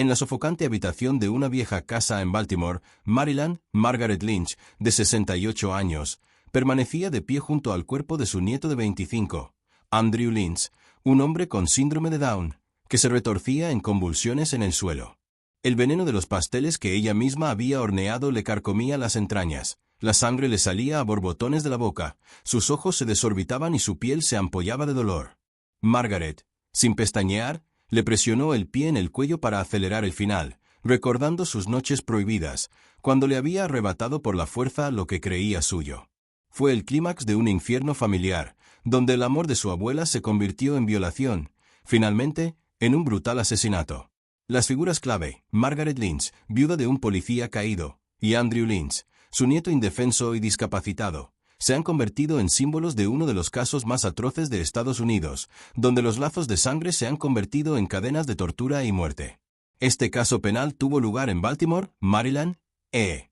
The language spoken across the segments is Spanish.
En la sofocante habitación de una vieja casa en Baltimore, Maryland, Margaret Lynch, de 68 años, permanecía de pie junto al cuerpo de su nieto de 25, Andrew Lynch, un hombre con síndrome de Down, que se retorcía en convulsiones en el suelo. El veneno de los pasteles que ella misma había horneado le carcomía las entrañas, la sangre le salía a borbotones de la boca, sus ojos se desorbitaban y su piel se ampollaba de dolor. Margaret, sin pestañear, le presionó el pie en el cuello para acelerar el final, recordando sus noches prohibidas, cuando le había arrebatado por la fuerza lo que creía suyo. Fue el clímax de un infierno familiar, donde el amor de su abuela se convirtió en violación, finalmente, en un brutal asesinato. Las figuras clave, Margaret Lynch, viuda de un policía caído, y Andrew Lynch, su nieto indefenso y discapacitado, se han convertido en símbolos de uno de los casos más atroces de Estados Unidos, donde los lazos de sangre se han convertido en cadenas de tortura y muerte. Este caso penal tuvo lugar en Baltimore, Maryland, e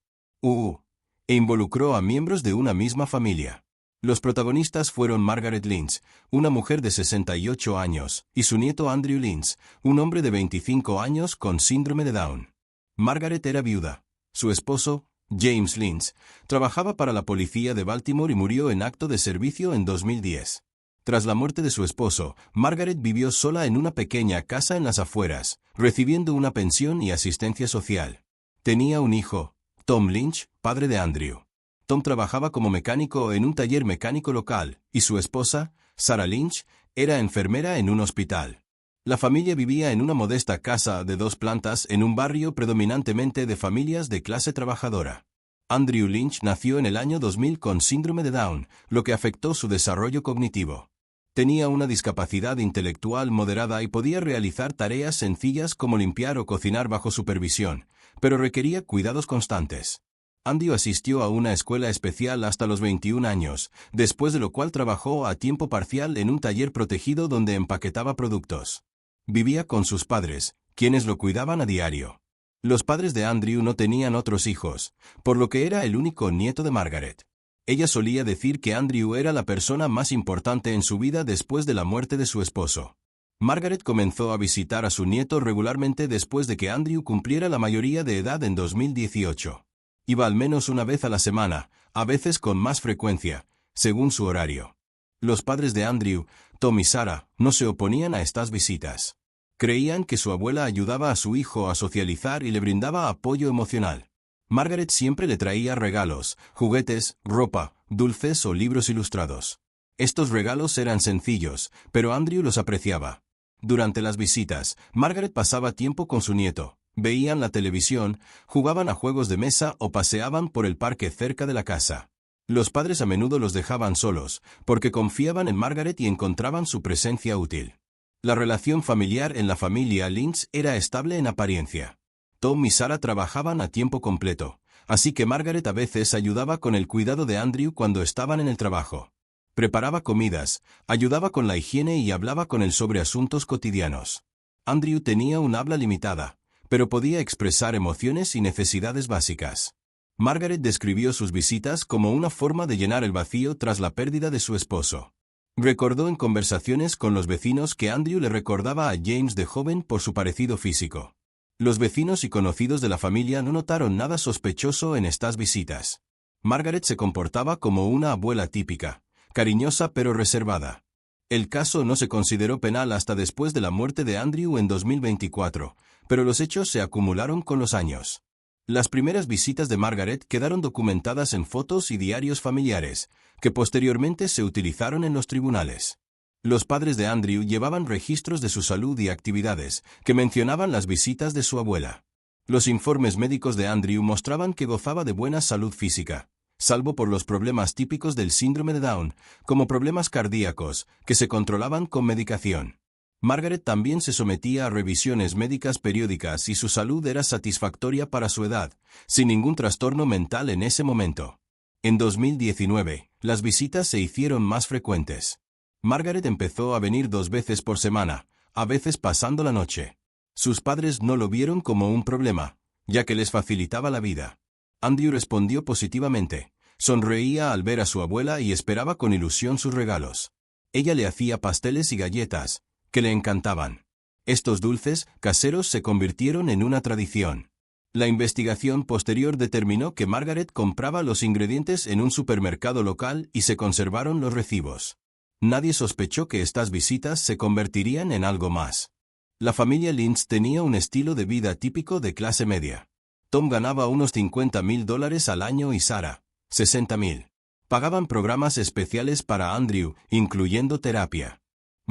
involucró a miembros de una misma familia. Los protagonistas fueron Margaret Lynch, una mujer de 68 años, y su nieto Andrew Lynch, un hombre de 25 años con síndrome de Down. Margaret era viuda. Su esposo, James Lynch, trabajaba para la policía de Baltimore y murió en acto de servicio en 2010. Tras la muerte de su esposo, Margaret vivió sola en una pequeña casa en las afueras, recibiendo una pensión y asistencia social. Tenía un hijo, Tom Lynch, padre de Andrew. Tom trabajaba como mecánico en un taller mecánico local, y su esposa, Sarah Lynch, era enfermera en un hospital. La familia vivía en una modesta casa de 2 plantas en un barrio predominantemente de familias de clase trabajadora. Andrew Lynch nació en el año 2000 con síndrome de Down, lo que afectó su desarrollo cognitivo. Tenía una discapacidad intelectual moderada y podía realizar tareas sencillas como limpiar o cocinar bajo supervisión, pero requería cuidados constantes. Andrew asistió a una escuela especial hasta los 21 años, después de lo cual trabajó a tiempo parcial en un taller protegido donde empaquetaba productos. Vivía con sus padres, quienes lo cuidaban a diario. Los padres de Andrew no tenían otros hijos, por lo que era el único nieto de Margaret. Ella solía decir que Andrew era la persona más importante en su vida después de la muerte de su esposo. Margaret comenzó a visitar a su nieto regularmente después de que Andrew cumpliera la mayoría de edad en 2018. Iba al menos una vez a la semana, a veces con más frecuencia, según su horario. Los padres de Andrew, Tom y Sarah, no se oponían a estas visitas. Creían que su abuela ayudaba a su hijo a socializar y le brindaba apoyo emocional. Margaret siempre le traía regalos, juguetes, ropa, dulces o libros ilustrados. Estos regalos eran sencillos, pero Andrew los apreciaba. Durante las visitas, Margaret pasaba tiempo con su nieto. Veían la televisión, jugaban a juegos de mesa o paseaban por el parque cerca de la casa. Los padres a menudo los dejaban solos, porque confiaban en Margaret y encontraban su presencia útil. La relación familiar en la familia Lynch era estable en apariencia. Tom y Sarah trabajaban a tiempo completo, así que Margaret a veces ayudaba con el cuidado de Andrew cuando estaban en el trabajo. Preparaba comidas, ayudaba con la higiene y hablaba con él sobre asuntos cotidianos. Andrew tenía un habla limitada, pero podía expresar emociones y necesidades básicas. Margaret describió sus visitas como una forma de llenar el vacío tras la pérdida de su esposo. Recordó en conversaciones con los vecinos que Andrew le recordaba a James de joven por su parecido físico. Los vecinos y conocidos de la familia no notaron nada sospechoso en estas visitas. Margaret se comportaba como una abuela típica, cariñosa pero reservada. El caso no se consideró penal hasta después de la muerte de Andrew en 2024, pero los hechos se acumularon con los años. Las primeras visitas de Margaret quedaron documentadas en fotos y diarios familiares, que posteriormente se utilizaron en los tribunales. Los padres de Andrew llevaban registros de su salud y actividades, que mencionaban las visitas de su abuela. Los informes médicos de Andrew mostraban que gozaba de buena salud física, salvo por los problemas típicos del síndrome de Down, como problemas cardíacos, que se controlaban con medicación. Margaret también se sometía a revisiones médicas periódicas y su salud era satisfactoria para su edad, sin ningún trastorno mental en ese momento. En 2019, las visitas se hicieron más frecuentes. Margaret empezó a venir 2 veces por semana, a veces pasando la noche. Sus padres no lo vieron como un problema, ya que les facilitaba la vida. Andrew respondió positivamente, sonreía al ver a su abuela y esperaba con ilusión sus regalos. Ella le hacía pasteles y galletas, que le encantaban. Estos dulces caseros se convirtieron en una tradición. La investigación posterior determinó que Margaret compraba los ingredientes en un supermercado local y se conservaron los recibos. Nadie sospechó que estas visitas se convertirían en algo más. La familia Lynch tenía un estilo de vida típico de clase media. Tom ganaba unos $50,000 al año y Sarah, $60,000. Pagaban programas especiales para Andrew, incluyendo terapia.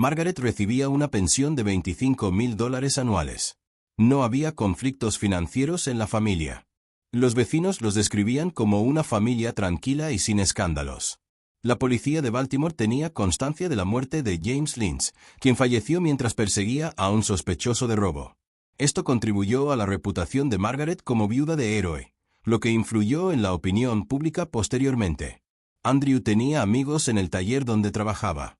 Margaret recibía una pensión de $25,000 anuales. No había conflictos financieros en la familia. Los vecinos los describían como una familia tranquila y sin escándalos. La policía de Baltimore tenía constancia de la muerte de James Lynch, quien falleció mientras perseguía a un sospechoso de robo. Esto contribuyó a la reputación de Margaret como viuda de héroe, lo que influyó en la opinión pública posteriormente. Andrew tenía amigos en el taller donde trabajaba.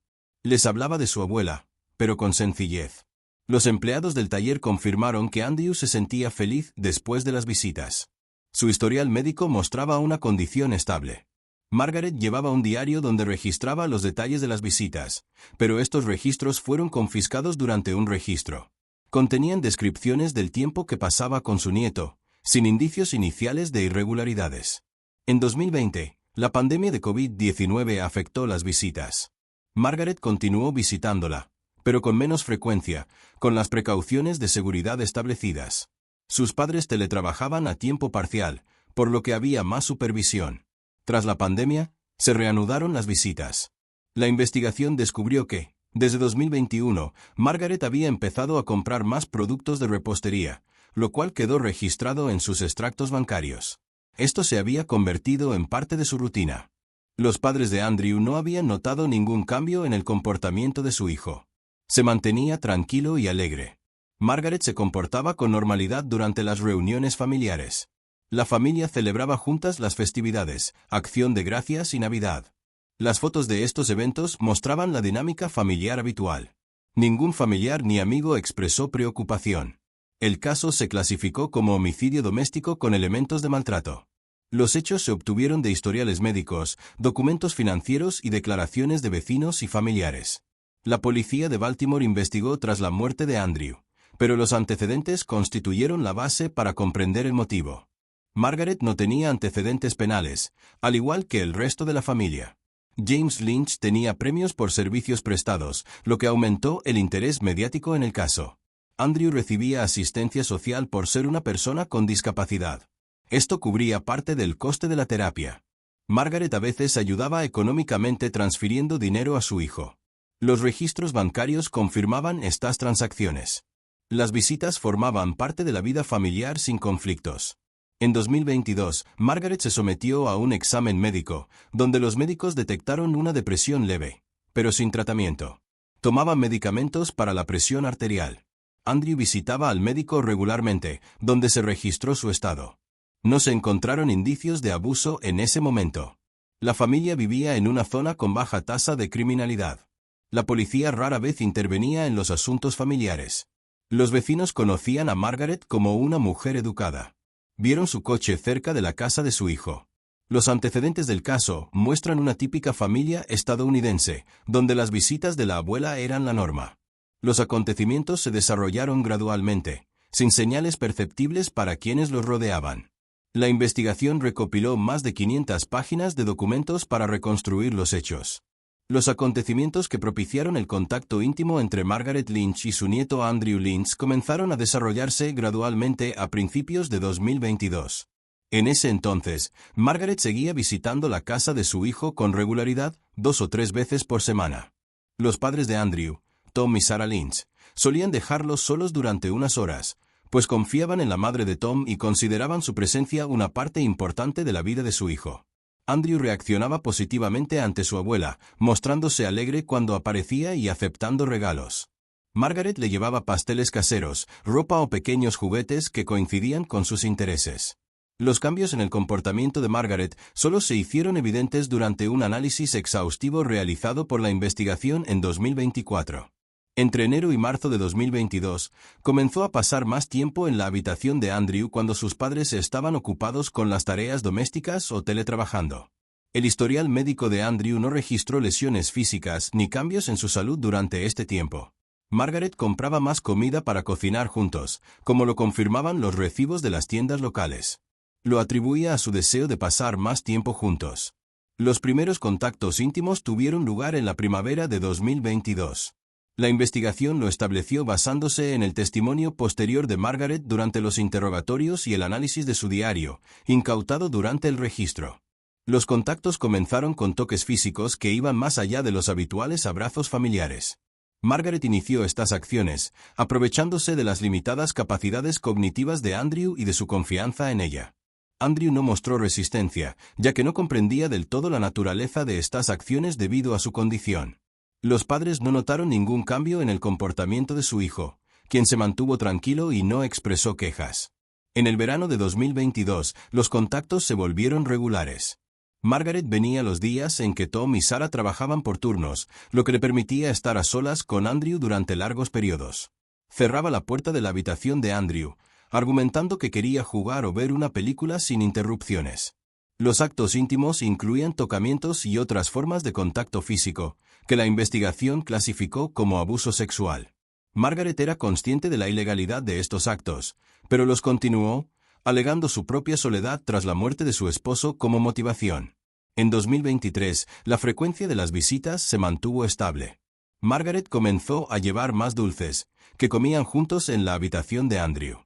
Les hablaba de su abuela, pero con sencillez. Los empleados del taller confirmaron que Andrew se sentía feliz después de las visitas. Su historial médico mostraba una condición estable. Margaret llevaba un diario donde registraba los detalles de las visitas, pero estos registros fueron confiscados durante un registro. Contenían descripciones del tiempo que pasaba con su nieto, sin indicios iniciales de irregularidades. En 2020, la pandemia de COVID-19 afectó las visitas. Margaret continuó visitándola, pero con menos frecuencia, con las precauciones de seguridad establecidas. Sus padres teletrabajaban a tiempo parcial, por lo que había más supervisión. Tras la pandemia, se reanudaron las visitas. La investigación descubrió que, desde 2021, Margaret había empezado a comprar más productos de repostería, lo cual quedó registrado en sus extractos bancarios. Esto se había convertido en parte de su rutina. Los padres de Andrew no habían notado ningún cambio en el comportamiento de su hijo. Se mantenía tranquilo y alegre. Margaret se comportaba con normalidad durante las reuniones familiares. La familia celebraba juntas las festividades, Acción de Gracias y Navidad. Las fotos de estos eventos mostraban la dinámica familiar habitual. Ningún familiar ni amigo expresó preocupación. El caso se clasificó como homicidio doméstico con elementos de maltrato. Los hechos se obtuvieron de historiales médicos, documentos financieros y declaraciones de vecinos y familiares. La policía de Baltimore investigó tras la muerte de Andrew, pero los antecedentes constituyeron la base para comprender el motivo. Margaret no tenía antecedentes penales, al igual que el resto de la familia. James Lynch tenía premios por servicios prestados, lo que aumentó el interés mediático en el caso. Andrew recibía asistencia social por ser una persona con discapacidad. Esto cubría parte del coste de la terapia. Margaret a veces ayudaba económicamente transfiriendo dinero a su hijo. Los registros bancarios confirmaban estas transacciones. Las visitas formaban parte de la vida familiar sin conflictos. En 2022, Margaret se sometió a un examen médico, donde los médicos detectaron una depresión leve, pero sin tratamiento. Tomaba medicamentos para la presión arterial. Andrew visitaba al médico regularmente, donde se registró su estado. No se encontraron indicios de abuso en ese momento. La familia vivía en una zona con baja tasa de criminalidad. La policía rara vez intervenía en los asuntos familiares. Los vecinos conocían a Margaret como una mujer educada. Vieron su coche cerca de la casa de su hijo. Los antecedentes del caso muestran una típica familia estadounidense, donde las visitas de la abuela eran la norma. Los acontecimientos se desarrollaron gradualmente, sin señales perceptibles para quienes los rodeaban. La investigación recopiló más de 500 páginas de documentos para reconstruir los hechos. Los acontecimientos que propiciaron el contacto íntimo entre Margaret Lynch y su nieto Andrew Lynch comenzaron a desarrollarse gradualmente a principios de 2022. En ese entonces, Margaret seguía visitando la casa de su hijo con regularidad, 2 o 3 veces por semana. Los padres de Andrew, Tom y Sarah Lynch, solían dejarlos solos durante unas horas, pues confiaban en la madre de Tom y consideraban su presencia una parte importante de la vida de su hijo. Andrew reaccionaba positivamente ante su abuela, mostrándose alegre cuando aparecía y aceptando regalos. Margaret le llevaba pasteles caseros, ropa o pequeños juguetes que coincidían con sus intereses. Los cambios en el comportamiento de Margaret solo se hicieron evidentes durante un análisis exhaustivo realizado por la investigación en 2024. Entre enero y marzo de 2022, comenzó a pasar más tiempo en la habitación de Andrew cuando sus padres estaban ocupados con las tareas domésticas o teletrabajando. El historial médico de Andrew no registró lesiones físicas ni cambios en su salud durante este tiempo. Margaret compraba más comida para cocinar juntos, como lo confirmaban los recibos de las tiendas locales. Lo atribuía a su deseo de pasar más tiempo juntos. Los primeros contactos íntimos tuvieron lugar en la primavera de 2022. La investigación lo estableció basándose en el testimonio posterior de Margaret durante los interrogatorios y el análisis de su diario, incautado durante el registro. Los contactos comenzaron con toques físicos que iban más allá de los habituales abrazos familiares. Margaret inició estas acciones, aprovechándose de las limitadas capacidades cognitivas de Andrew y de su confianza en ella. Andrew no mostró resistencia, ya que no comprendía del todo la naturaleza de estas acciones debido a su condición. Los padres no notaron ningún cambio en el comportamiento de su hijo, quien se mantuvo tranquilo y no expresó quejas. En el verano de 2022, los contactos se volvieron regulares. Margaret venía los días en que Tom y Sarah trabajaban por turnos, lo que le permitía estar a solas con Andrew durante largos periodos. Cerraba la puerta de la habitación de Andrew, argumentando que quería jugar o ver una película sin interrupciones. Los actos íntimos incluían tocamientos y otras formas de contacto físico, que la investigación clasificó como abuso sexual. Margaret era consciente de la ilegalidad de estos actos, pero los continuó, alegando su propia soledad tras la muerte de su esposo como motivación. En 2023, la frecuencia de las visitas se mantuvo estable. Margaret comenzó a llevar más dulces, que comían juntos en la habitación de Andrew.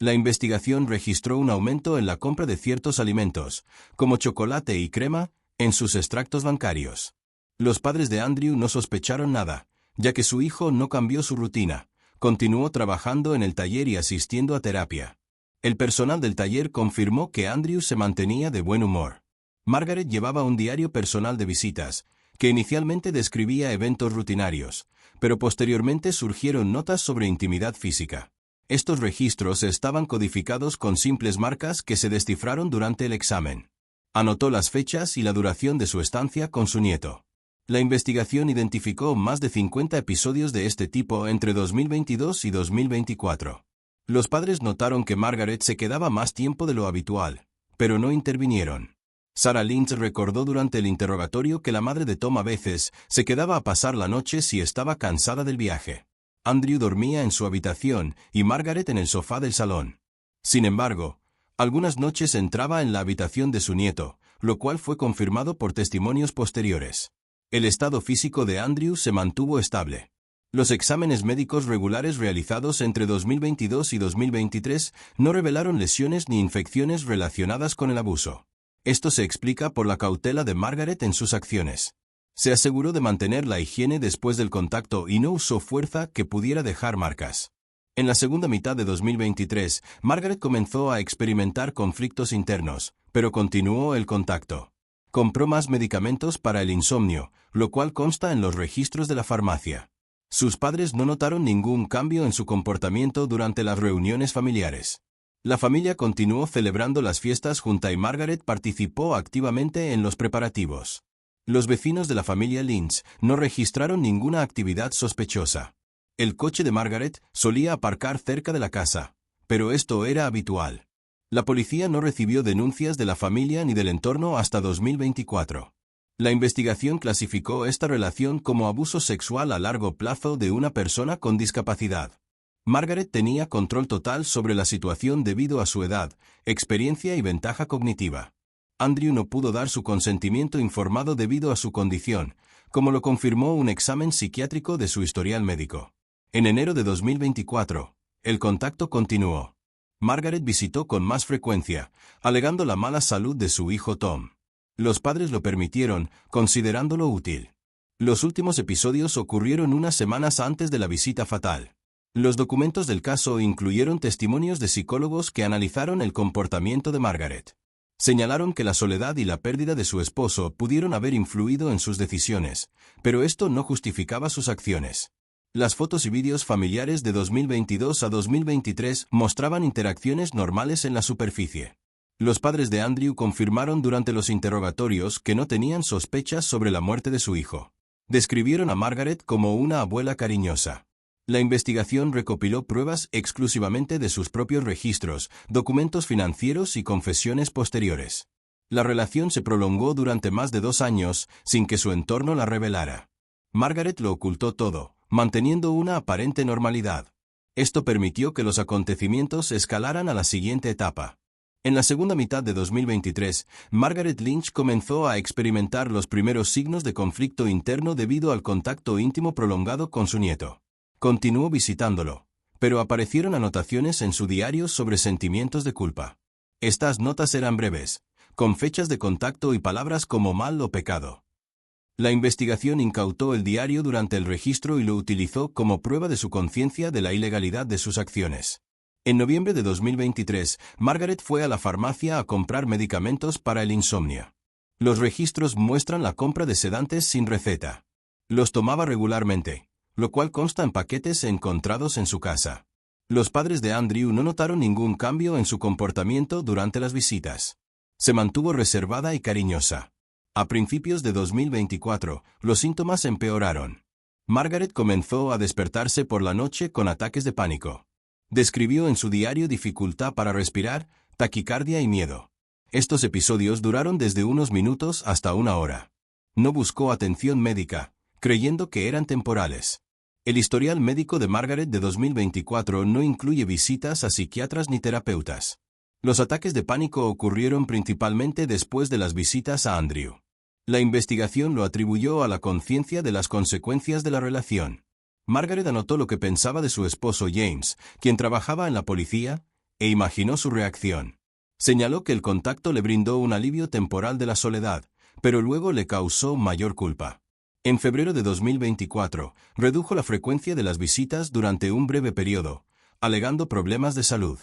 La investigación registró un aumento en la compra de ciertos alimentos, como chocolate y crema, en sus extractos bancarios. Los padres de Andrew no sospecharon nada, ya que su hijo no cambió su rutina, continuó trabajando en el taller y asistiendo a terapia. El personal del taller confirmó que Andrew se mantenía de buen humor. Margaret llevaba un diario personal de visitas, que inicialmente describía eventos rutinarios, pero posteriormente surgieron notas sobre intimidad física. Estos registros estaban codificados con simples marcas que se descifraron durante el examen. Anotó las fechas y la duración de su estancia con su nieto. La investigación identificó más de 50 episodios de este tipo entre 2022 y 2024. Los padres notaron que Margaret se quedaba más tiempo de lo habitual, pero no intervinieron. Sarah Lynch recordó durante el interrogatorio que la madre de Tom a veces se quedaba a pasar la noche si estaba cansada del viaje. Andrew dormía en su habitación y Margaret en el sofá del salón. Sin embargo, algunas noches entraba en la habitación de su nieto, lo cual fue confirmado por testimonios posteriores. El estado físico de Andrew se mantuvo estable. Los exámenes médicos regulares realizados entre 2022 y 2023 no revelaron lesiones ni infecciones relacionadas con el abuso. Esto se explica por la cautela de Margaret en sus acciones. Se aseguró de mantener la higiene después del contacto y no usó fuerza que pudiera dejar marcas. En la segunda mitad de 2023, Margaret comenzó a experimentar conflictos internos, pero continuó el contacto. Compró más medicamentos para el insomnio, lo cual consta en los registros de la farmacia. Sus padres no notaron ningún cambio en su comportamiento durante las reuniones familiares. La familia continuó celebrando las fiestas juntas y Margaret participó activamente en los preparativos. Los vecinos de la familia Lynch no registraron ninguna actividad sospechosa. El coche de Margaret solía aparcar cerca de la casa, pero esto era habitual. La policía no recibió denuncias de la familia ni del entorno hasta 2024. La investigación clasificó esta relación como abuso sexual a largo plazo de una persona con discapacidad. Margaret tenía control total sobre la situación debido a su edad, experiencia y ventaja cognitiva. Andrew no pudo dar su consentimiento informado debido a su condición, como lo confirmó un examen psiquiátrico de su historial médico. En enero de 2024, el contacto continuó. Margaret visitó con más frecuencia, alegando la mala salud de su hijo Tom. Los padres lo permitieron, considerándolo útil. Los últimos episodios ocurrieron unas semanas antes de la visita fatal. Los documentos del caso incluyeron testimonios de psicólogos que analizaron el comportamiento de Margaret. Señalaron que la soledad y la pérdida de su esposo pudieron haber influido en sus decisiones, pero esto no justificaba sus acciones. Las fotos y vídeos familiares de 2022 a 2023 mostraban interacciones normales en la superficie. Los padres de Andrew confirmaron durante los interrogatorios que no tenían sospechas sobre la muerte de su hijo. Describieron a Margaret como una abuela cariñosa. La investigación recopiló pruebas exclusivamente de sus propios registros, documentos financieros y confesiones posteriores. La relación se prolongó durante más de 2 años sin que su entorno la revelara. Margaret lo ocultó todo, manteniendo una aparente normalidad. Esto permitió que los acontecimientos escalaran a la siguiente etapa. En la segunda mitad de 2023, Margaret Lynch comenzó a experimentar los primeros signos de conflicto interno debido al contacto íntimo prolongado con su nieto. Continuó visitándolo, pero aparecieron anotaciones en su diario sobre sentimientos de culpa. Estas notas eran breves, con fechas de contacto y palabras como mal o pecado. La investigación incautó el diario durante el registro y lo utilizó como prueba de su conciencia de la ilegalidad de sus acciones. En noviembre de 2023, Margaret fue a la farmacia a comprar medicamentos para el insomnio. Los registros muestran la compra de sedantes sin receta. Los tomaba regularmente, lo cual consta en paquetes encontrados en su casa. Los padres de Andrew no notaron ningún cambio en su comportamiento durante las visitas. Se mantuvo reservada y cariñosa. A principios de 2024, los síntomas empeoraron. Margaret comenzó a despertarse por la noche con ataques de pánico. Describió en su diario dificultad para respirar, taquicardia y miedo. Estos episodios duraron desde unos minutos hasta una hora. No buscó atención médica, creyendo que eran temporales. El historial médico de Margaret de 2024 no incluye visitas a psiquiatras ni terapeutas. Los ataques de pánico ocurrieron principalmente después de las visitas a Andrew. La investigación lo atribuyó a la conciencia de las consecuencias de la relación. Margaret anotó lo que pensaba de su esposo James, quien trabajaba en la policía, e imaginó su reacción. Señaló que el contacto le brindó un alivio temporal de la soledad, pero luego le causó mayor culpa. En febrero de 2024, redujo la frecuencia de las visitas durante un breve periodo, alegando problemas de salud.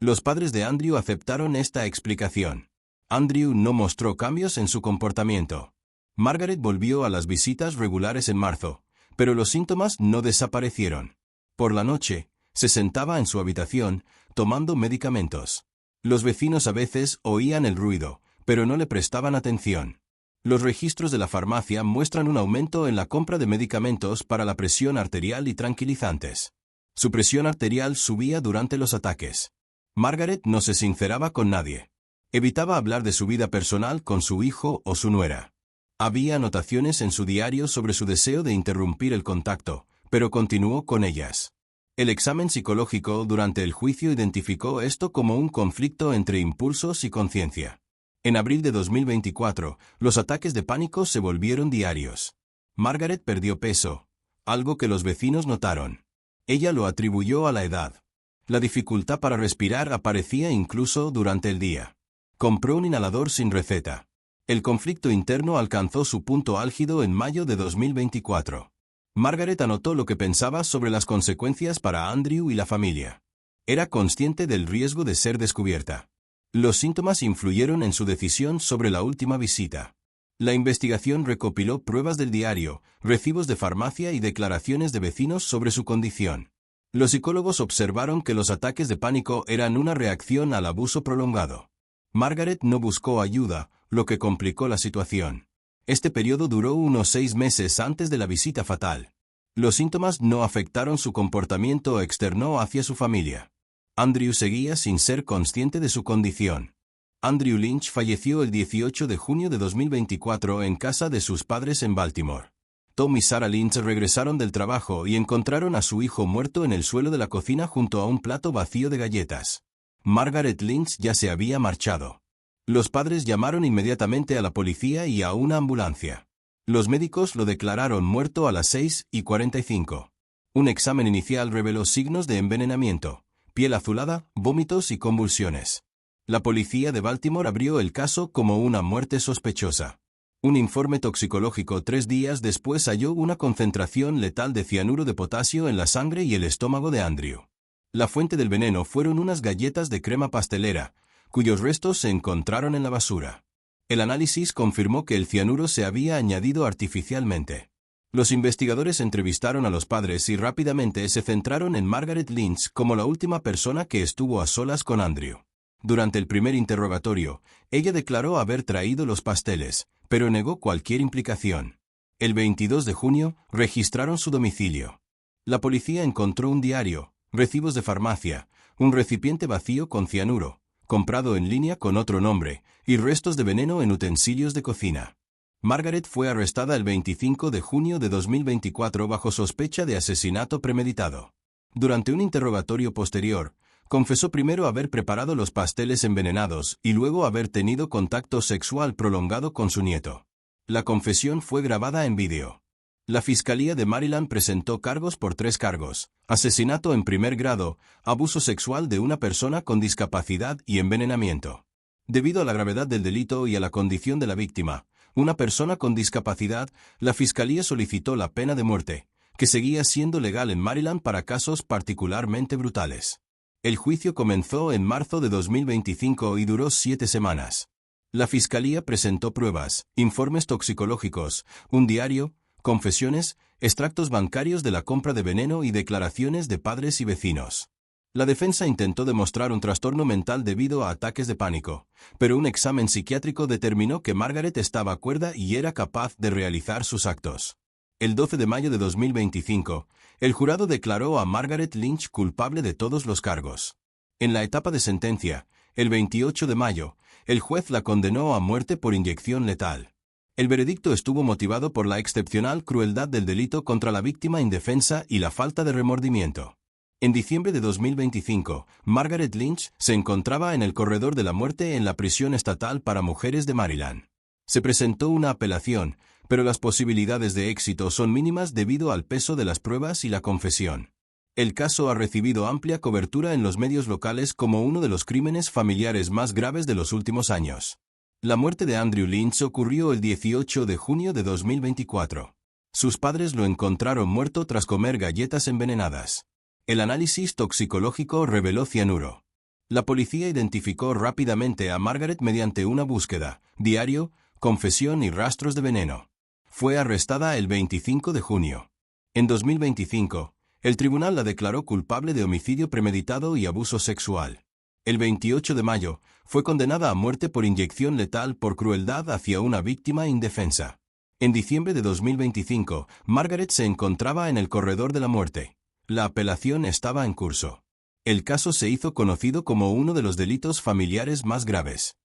Los padres de Andrew aceptaron esta explicación. Andrew no mostró cambios en su comportamiento. Margaret volvió a las visitas regulares en marzo, pero los síntomas no desaparecieron. Por la noche, se sentaba en su habitación, tomando medicamentos. Los vecinos a veces oían el ruido, pero no le prestaban atención. Los registros de la farmacia muestran un aumento en la compra de medicamentos para la presión arterial y tranquilizantes. Su presión arterial subía durante los ataques. Margaret no se sinceraba con nadie. Evitaba hablar de su vida personal con su hijo o su nuera. Había anotaciones en su diario sobre su deseo de interrumpir el contacto, pero continuó con ellas. El examen psicológico durante el juicio identificó esto como un conflicto entre impulsos y conciencia. En abril de 2024, los ataques de pánico se volvieron diarios. Margaret perdió peso, algo que los vecinos notaron. Ella lo atribuyó a la edad. La dificultad para respirar aparecía incluso durante el día. Compró un inhalador sin receta. El conflicto interno alcanzó su punto álgido en mayo de 2024. Margaret anotó lo que pensaba sobre las consecuencias para Andrew y la familia. Era consciente del riesgo de ser descubierta. Los síntomas influyeron en su decisión sobre la última visita. La investigación recopiló pruebas del diario, recibos de farmacia y declaraciones de vecinos sobre su condición. Los psicólogos observaron que los ataques de pánico eran una reacción al abuso prolongado. Margaret no buscó ayuda, lo que complicó la situación. Este periodo duró unos 6 meses antes de la visita fatal. Los síntomas no afectaron su comportamiento externo hacia su familia. Andrew seguía sin ser consciente de su condición. Andrew Lynch falleció el 18 de junio de 2024 en casa de sus padres en Baltimore. Tom y Sarah Lynch regresaron del trabajo y encontraron a su hijo muerto en el suelo de la cocina junto a un plato vacío de galletas. Margaret Lynch ya se había marchado. Los padres llamaron inmediatamente a la policía y a una ambulancia. Los médicos lo declararon muerto a las 6:45. Un examen inicial reveló signos de envenenamiento, piel azulada, vómitos y convulsiones. La policía de Baltimore abrió el caso como una muerte sospechosa. Un informe toxicológico 3 días después halló una concentración letal de cianuro de potasio en la sangre y el estómago de Andrew. La fuente del veneno fueron unas galletas de crema pastelera, cuyos restos se encontraron en la basura. El análisis confirmó que el cianuro se había añadido artificialmente. Los investigadores entrevistaron a los padres y rápidamente se centraron en Margaret Lynch como la última persona que estuvo a solas con Andrew. Durante el primer interrogatorio, ella declaró haber traído los pasteles, pero negó cualquier implicación. El 22 de junio, registraron su domicilio. La policía encontró un diario, recibos de farmacia, un recipiente vacío con cianuro, comprado en línea con otro nombre, y restos de veneno en utensilios de cocina. Margaret fue arrestada el 25 de junio de 2024 bajo sospecha de asesinato premeditado. Durante un interrogatorio posterior, confesó primero haber preparado los pasteles envenenados y luego haber tenido contacto sexual prolongado con su nieto. La confesión fue grabada en vídeo. La Fiscalía de Maryland presentó cargos por 3 cargos: asesinato en primer grado, abuso sexual de una persona con discapacidad y envenenamiento. Debido a la gravedad del delito y a la condición de la víctima, una persona con discapacidad, la Fiscalía solicitó la pena de muerte, que seguía siendo legal en Maryland para casos particularmente brutales. El juicio comenzó en marzo de 2025 y duró 7 semanas. La Fiscalía presentó pruebas, informes toxicológicos, un diario, confesiones, extractos bancarios de la compra de veneno y declaraciones de padres y vecinos. La defensa intentó demostrar un trastorno mental debido a ataques de pánico, pero un examen psiquiátrico determinó que Margaret estaba cuerda y era capaz de realizar sus actos. El 12 de mayo de 2025, el jurado declaró a Margaret Lynch culpable de todos los cargos. En la etapa de sentencia, el 28 de mayo, el juez la condenó a muerte por inyección letal. El veredicto estuvo motivado por la excepcional crueldad del delito contra la víctima indefensa y la falta de remordimiento. En diciembre de 2025, Margaret Lynch se encontraba en el corredor de la muerte en la prisión estatal para mujeres de Maryland. Se presentó una apelación, pero las posibilidades de éxito son mínimas debido al peso de las pruebas y la confesión. El caso ha recibido amplia cobertura en los medios locales como uno de los crímenes familiares más graves de los últimos años. La muerte de Andrew Lynch ocurrió el 18 de junio de 2024. Sus padres lo encontraron muerto tras comer galletas envenenadas. El análisis toxicológico reveló cianuro. La policía identificó rápidamente a Margaret mediante una búsqueda, diario, confesión y rastros de veneno. Fue arrestada el 25 de junio. En 2025, el tribunal la declaró culpable de homicidio premeditado y abuso sexual. El 28 de mayo, fue condenada a muerte por inyección letal por crueldad hacia una víctima indefensa. En diciembre de 2025, Margaret se encontraba en el corredor de la muerte. La apelación estaba en curso. El caso se hizo conocido como uno de los delitos familiares más graves.